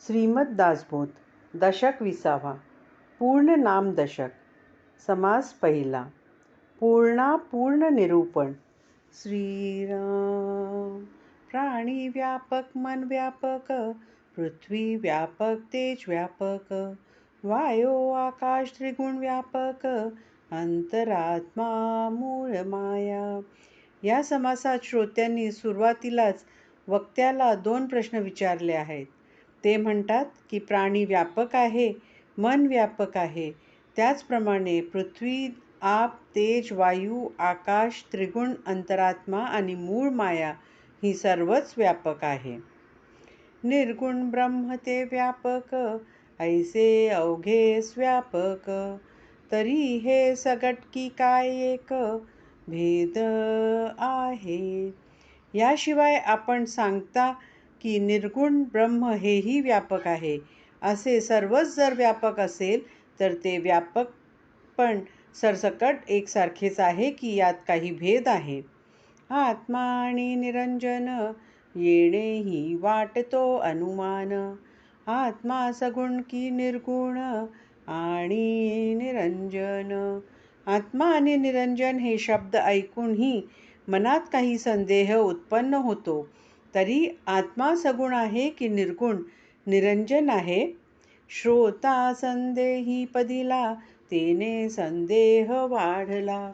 श्रीमद दासबोध दशक 20. पूर्ण नाम दशक. समास पहिला. पूर्णा पूर्ण निरूपण. श्रीराम. प्राणी व्यापक मन व्यापक, पृथ्वी व्यापक तेज व्यापक, वायो आकाश त्रिगुण व्यापक, अंतरात्मा मूळ माया. या समासात श्रोत्यांनी सुरुवातीलाच वक्त्याला 2 प्रश्न विचारले आहेत. ते म्हणतात की प्राणी व्यापक आहे, मन व्यापक आहे, त्याचप्रमाणे पृथ्वी, आप, तेज, वायू, आकाश, त्रिगुण, अंतरात्मा आणि मूळ माया ही सर्वच व्यापक आहे. निर्गुण ब्रह्म ते व्यापक, ऐसे अवघेस व्यापक, तरी हे सगट की काय एक, भेद आहे. याशिवाय आपण सांगता की निर्गुण ब्रह्म हेही व्यापक आहे. असे सर्वच जर व्यापक असेल तर ते व्यापक पण सरसकट एकसारखेच आहे की यात काही भेद आहे. आत्मा आणि निरंजन येणेही वाटतो अनुमान, आत्मा सगुण की निर्गुण आणि निरंजन. आत्मा आणि निरंजन हे शब्द ऐकूनही मनात काही संदेह उत्पन्न होतो. तरी आत्मा सगुण आहे की निर्गुण, निरंजन आहे? श्रोता संदेही पदिला, तेने संदेह वाढला,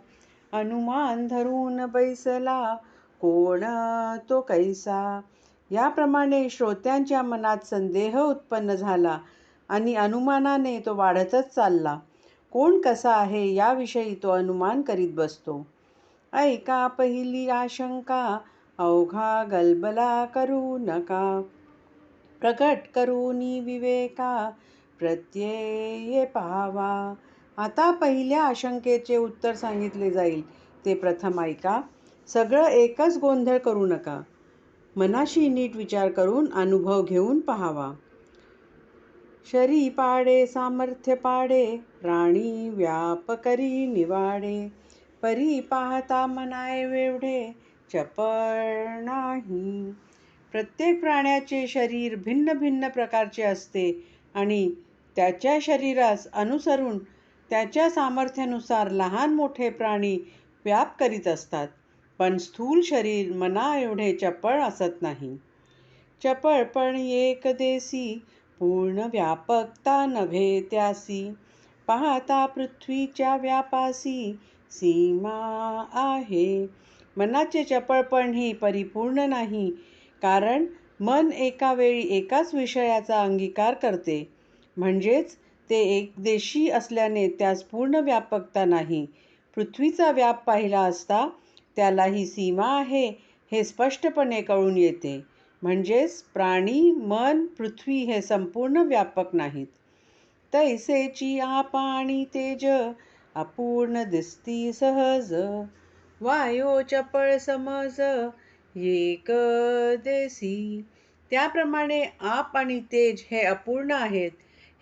अनुमान धरून बैसला, कोण तो कैसा. याप्रमाणे श्रोत्यांच्या मनात संदेह उत्पन्न झाला आणि अनुमानाने तो वाढतच चालला. कोण कसा आहे याविषयी तो अनुमान करीत बसतो. ऐका पहिली आशंका, अवघा गलबला करू नका, प्रकट करूनी विवेका, प्रत्यय पाहावा. आता पहिल्या आशंकेचे उत्तर सांगितले जाईल, ते प्रथम ऐका. सगळं एकच गोंधळ करू नका, मनाशी नीट विचार करून अनुभव घेऊन पाहावा. शरी पाडे सामर्थ्य पाडे, प्राणी व्याप करी निवाडे, परी पाहता मनाय वेवढे, चपळ नाही. प्रत्येक प्राण्याचे शरीर भिन्न भिन्न प्रकारचे असते आणि त्याच्या शरीरास अनुसरून त्याच्या सामर्थ्यानुसार लहान मोठे प्राणी व्याप करीत असतात. पण स्थूल शरीर मना एवढे चपळ असत नाही. चपळपण एक देसी, पूर्ण व्यापकता नव्हे त्यासी, पाहता पृथ्वीच्या व्यापासी, सीमा आहे. मनाचे चपळपण ही परिपूर्ण नाही, कारण मन एका वेळी एकाच विषयाचा अंगीकार करते. म्हणजेच ते एकदेशी असल्याने त्यास पूर्ण व्यापकता नाही. पृथ्वीचा व्याप पाहिला असता त्यालाही सीमा आहे हे स्पष्टपणे कळून येते. म्हणजेच प्राणी, मन, पृथ्वी हे संपूर्ण व्यापक नाहीत. तैसेची आप आणि तेज, अपूर्ण दिसती सहज, वायो चपळ समज, एक देसी. त्याप्रमाणे आप आणि तेज हे अपूर्ण आहेत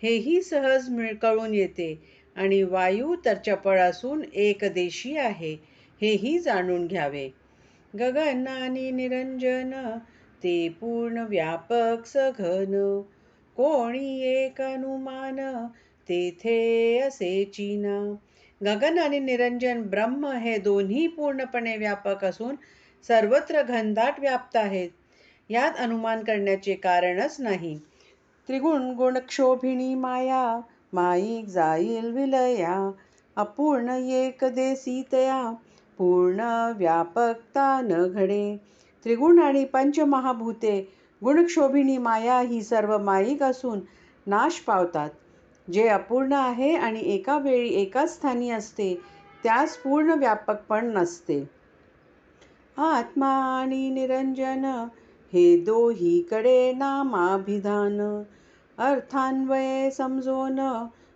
हेही सहज कळून येते आणि वायू तर चपळ असून एकदेशी आहे हेही जाणून घ्यावे. गगन आणि निरंजन ते पूर्ण व्यापक सघन, कोणी एक अनुमान तेथे असे चिना. गगन आणि निरंजन ब्रह्म हे दोन्ही पूर्णपणे व्यापक असून सर्वत्र घनदाट व्याप्त आहेत. यात अनुमान करण्याचे कारणच नाही. त्रिगुण गुणक्षोभिणी माया, माईक जाईल विलया, अपूर्ण एक देसीतया, पूर्ण व्यापकता न घडे. त्रिगुण आणि पंचमहाभूते, गुणक्षोभिणी माया ही सर्व माईक असून नाश पावतात. जे अपूर्ण आहे आणि एका वेळी एकाच स्थानी असते त्यास पूर्ण व्यापकपण नसते. आत्मा आणि निरंजन हे दोहीकडे नामाभिधान, अर्थान्वये समजून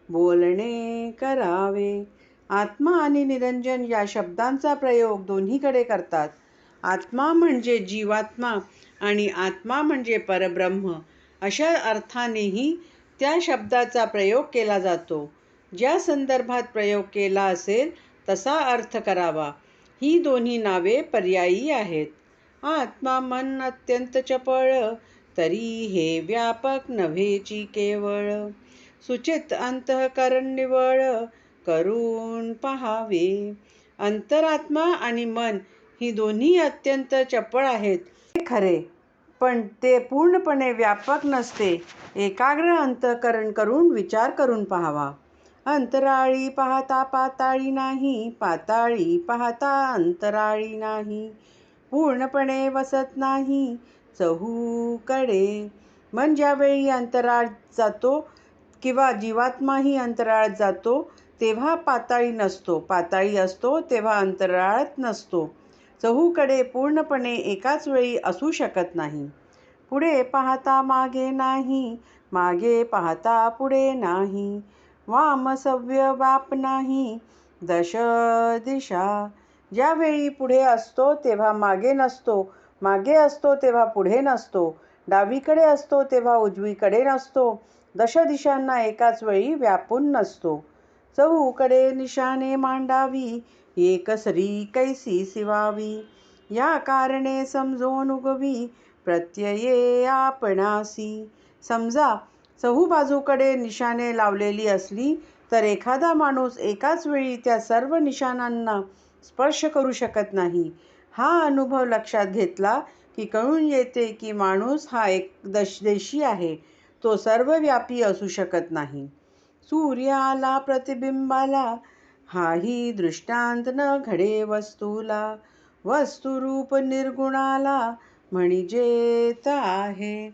बोलणे करावे. आत्मा आणि निरंजन या शब्दांचा प्रयोग दोन्हीकडे करतात. आत्मा म्हणजे जीवात्मा आणि आत्मा म्हणजे परब्रह्म अशा अर्थानेही त्या शब्दाचा प्रयोग केला जातो. ज्या संदर्भात प्रयोग केला असेल तसा अर्थ करावा. ही दोन्ही नावे पर्यायी आहेत. आत्मा मन अत्यंत चपळ, तरी हे व्यापक नव्हेची केवळ. सुचित अंतःकरण निवळ करून पहावे. अंतरात्मा आणि मन ही दोन्ही अत्यंत चपळ आहेत हे खरे, पण ते पूर्णपणे व्यापक नसते. एकाग्र अंतःकरण करून विचार करून पाहावा. अंतराळी पाहता पाताळी नाही, पाताळी पाहता अंतराळी नाही. पूर्णपणे वसत नाही चहूकडे. मन ज्यावेळी अंतराळात जातो किंवा जीवात्माही अंतराळात जातो तेव्हा पाताळी नसतो, पाताळी असतो तेव्हा अंतराळात नसतो. चहूकडे पूर्णपणे एकाच वेळी असू शकत नाही. पुढे पाहता मागे नाही, मागे पाहता पुढे नाही. वाम सव्य व्याप नाही, दश दिशा. ज्यावेळी पुढे असतो तेव्हा मागे नसतो, मागे असतो तेव्हा पुढे नसतो, डावीकडे असतो तेव्हा उजवीकडे नसतो, दश दिशांना एकाच वेळी व्यापून नसतो. चहूकडे निशाणे मांडावी, एकसरी कैसी सिवावी. या कारणे समजोन उगवी, प्रत्यये आपणासी. समजा चहू बाजूकडे निशाणे लावलेली असली तर एखादा माणूस एकाच वेळी त्या सर्व निशाणांना स्पर्श करू शकत नाही. हा अनुभव लक्षात घेतला की कळून येते की माणूस हा एकदेशी आहे, तो सर्वव्यापी असू शकत नाही. सूर्याला प्रतिबिंबाला हाही दृष्टांत न घडे वस्तूला. वस्तुरूप निर्गुणाला म्हणजे आहे.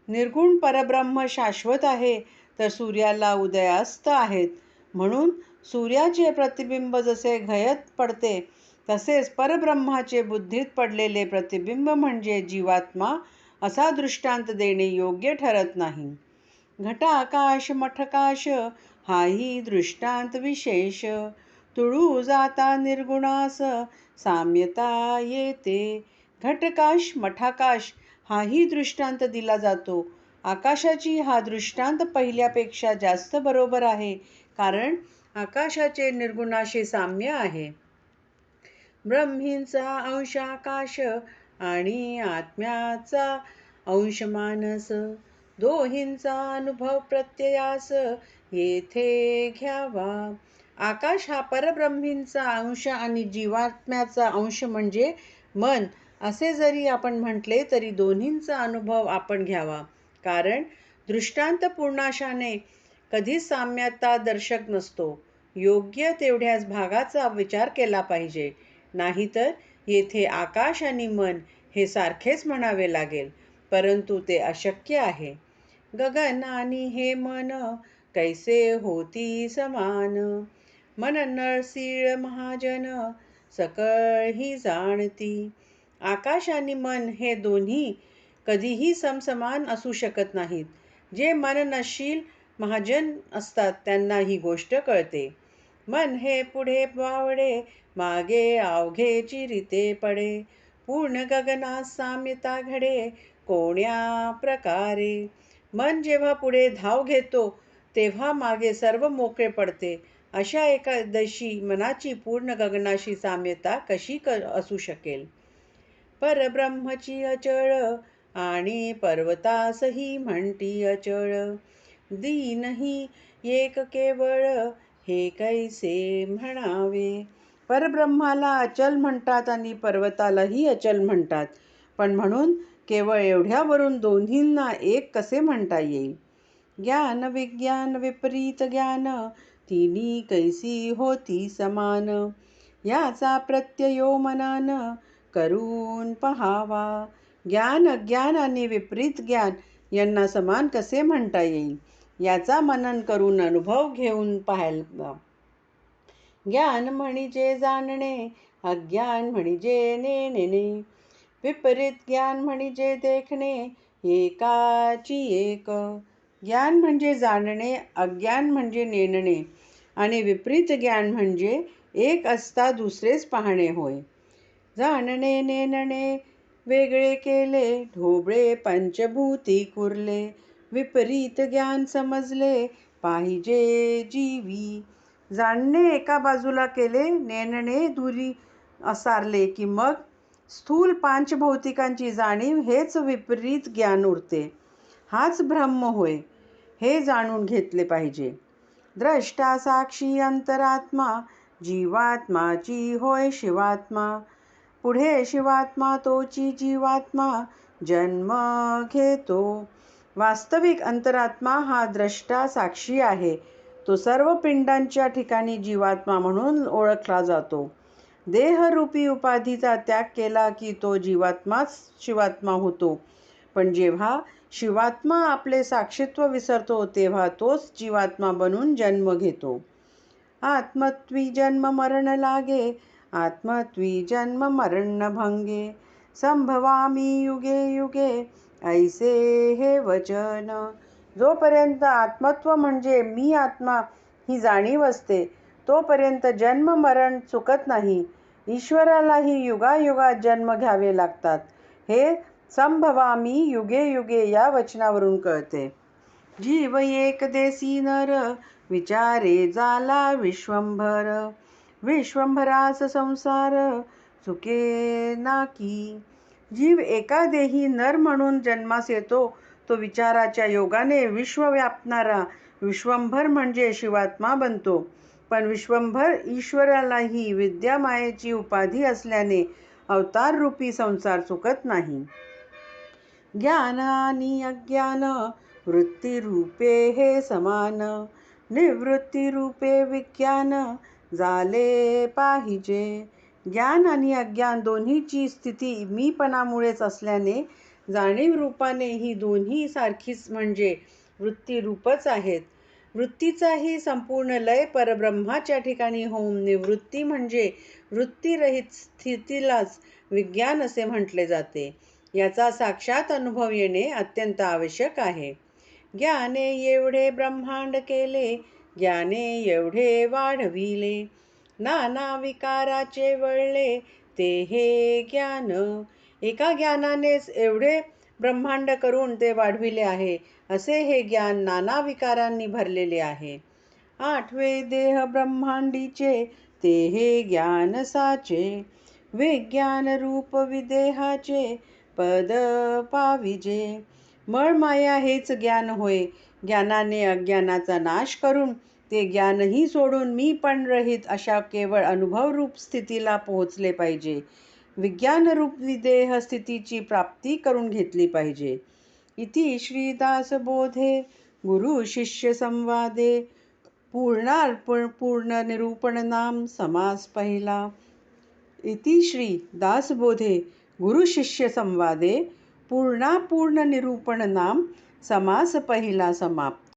निर्गुण परब्रह्म शाश्वत आहे, तर सूर्याला उदयास्त आहेत. म्हणून सूर्याचे प्रतिबिंब जसे घयत पडते तसेच परब्रह्माचे बुद्धीत पडलेले प्रतिबिंब म्हणजे जीवात्मा असा दृष्टांत देणे योग्य ठरत नाही. घटाकाश मठकाश हाही दृष्टांत विशेष. तुळू जाता निर्गुणास साम्यता येते. घटकाश मठाकाश हाही दृष्टांत दिला जातो. आकाशाची हा दृष्टांत पहिल्यापेक्षा जास्त बरोबर आहे, कारण आकाशाचे निर्गुणाशी साम्य आहे. ब्रह्मींचा अंश आकाश आणि आत्म्याचा अंश मानस, दोहींचा अनुभव प्रत्ययास येथे घ्यावा. आकाश हा परब्रह्मींचा अंश आणि जीवात्म्याचा अंश म्हणजे मन असे जरी आपण म्हटले तरी दोन्हींचा अनुभव आपण घ्यावा, कारण दृष्टांत पूर्णाशाने कधीच साम्यता दर्शक नसतो. योग्य तेवढ्याच भागाचा विचार केला पाहिजे, नाहीतर येथे आकाश आणि मन हे सारखेच म्हणावे लागेल, परंतु ते अशक्य आहे. गगन आणि हे मन कैसे होती समान, मन नरसीळ महाजन सकळ ही जाणती. आकाश आणि मन हे दोन्ही कधीही समसमान असू शकत नाहीत. जे मननशील महाजन असतात त्यांना ही गोष्ट कळते. मन हे पुढे वावडे, मागे अवघे चिरिते पडे. पूर्ण गगनात साम्यता घडे, कोण्या प्रकारे. मन जेव्हा पुढे धाव घेतो तेव्हा मागे सर्व मोकळे पडते. अशा एकादशी मनाची पूर्ण गगनाशी साम्यता कशी असू शकेल. परब्रह्मची अचळ आणि पर्वतासही म्हणती अचळ. दीनही एक केवळ हे कैसे म्हणावे. परब्रह्माला अचल म्हणतात आणि पर्वतालाही अचल म्हणतात, पण म्हणून केवळ एवढ्यावरून दोन्हींना एक कसे म्हणता येईल. ज्ञान विज्ञान विपरीत ज्ञान तिन्ही कैसी होती समान. याचा प्रत्ययो मनन करून पहावा. ज्ञान अज्ञान आणि विपरीत ज्ञान यांना समान कसे म्हणता येईल, याचा मनन करून अनुभव घेऊन पाहायला. ज्ञान म्हणजे जाणणे, अज्ञान म्हणजे नेणे. विपरीत ज्ञान म्हणजे देखणे, एकाची एक. ज्ञान म्हणजे जाणणे, अज्ञान म्हणजे नेणणे आणि विपरीत ज्ञान म्हणजे एक असता दुसरेच पाहणे होय. जाणणे नेणणे वेगळे केले, ढोबळे पंचभूती कुरले. विपरीत ज्ञान समजले पाहिजे जीवी. जाणणे एका बाजूला केले, नेणणे दुरी सारले की मग स्थूल पांचभौतिकांची जाणीव हेच विपरीत ज्ञान उरते. हाच ब्रह्म होय हे जाणून घेतले पाहिजे. द्रष्टा साक्षी अंतरात्मा जीवात्माची होय शिवात्मा. पुढे शिवात्मा तोची जीवात्मा जन्म घेतो. वास्तविक अंतरात्मा हा द्रष्टा साक्षी आहे. तो सर्व पिंडांच्या ठिकाणी जीवात्मा म्हणून ओळखला जातो. देहरूपी उपाधीचा त्याग केला की तो जीवात्माच शिवात्मा होतो. पण जेव्हा शिवात्मा आपले साक्षीत्व विसरतो तेव्हा तोच जीवात्मा बनून जन्म घेतो. आत्मत्वी जन्म मरण लागे, आत्मत्वी जन्म मरण भंगे. संभवामी युगे युगे, ऐसे हे वचन. जोपर्यंत आत्मत्व म्हणजे मी आत्मा ही जाणीव असते तोपर्यंत जन्म मरण चुकत नाही. ईश्वरालाही युगायुगात जन्म घ्यावे लागतात हे संभवामी युगे युगे या वचनावरून कळते. जीव एक देसी नर, विचारे जाला विश्वंभर. विश्वंभरास संसार, चुके नाकी. जीव एका देही नर म्हणून जन्मास येतो. तो विचाराच्या योगाने विश्व व्यापणारा विश्वंभर म्हणजे शिवात्मा बनतो. पण विश्वंभर ईश्वरालाही विद्यामायेची उपाधी असल्याने अवताररूपी संसार चुकत नाही. ज्ञान आणि अज्ञान वृत्तीरूपे हे समान, निवृत्तीरूपे विज्ञान झाले पाहिजे. ज्ञान आणि अज्ञान दोन्हीची स्थिती मीपणामुळेच असल्याने जाणीव रूपाने ही दोन्ही सारखीच म्हणजे वृत्तीरूपच आहेत. वृत्तीचाही संपूर्ण लय परब्रह्माच्या ठिकाणी होऊन निवृत्ती म्हणजे वृत्तीरहित स्थितीलाच विज्ञान असे म्हटले जाते. याचा साक्षात अनुभव येणे अत्यंत आवश्यक आहे. ज्ञाने एवढे ब्रह्मांड केले, ज्ञाने एवढे वाढविले. नाना विकाराचे वळले, ते हे ज्ञान. एका ज्ञानानेच एवढे ब्रह्मांड करून ते वाढविले आहे. असे हे ज्ञान नाना विकारांनी भरलेले आहे. आठवे देह ब्रह्मांडीचे, ते हे ज्ञान साचे. विज्ञान रूप विदेहाचे, पद पाविजे. मळमाया हेच ज्ञान होय. ज्ञानाने अज्ञानाचा नाश करून ते ज्ञानही सोडून मी पण रहित अशा केवळ अनुभवरूप स्थितीला पोहोचले पाहिजे. विज्ञानरूप विदेह स्थितीची प्राप्ती करून घेतली पाहिजे. इति श्री दासबोधे गुरु शिष्य संवादे पूर्ण निरूपण नाम समास पहिला. इति श्री दासबोधे गुरु शिष्य संवादे पूर्ण निरूपण नाम समास पहिला समाप्त.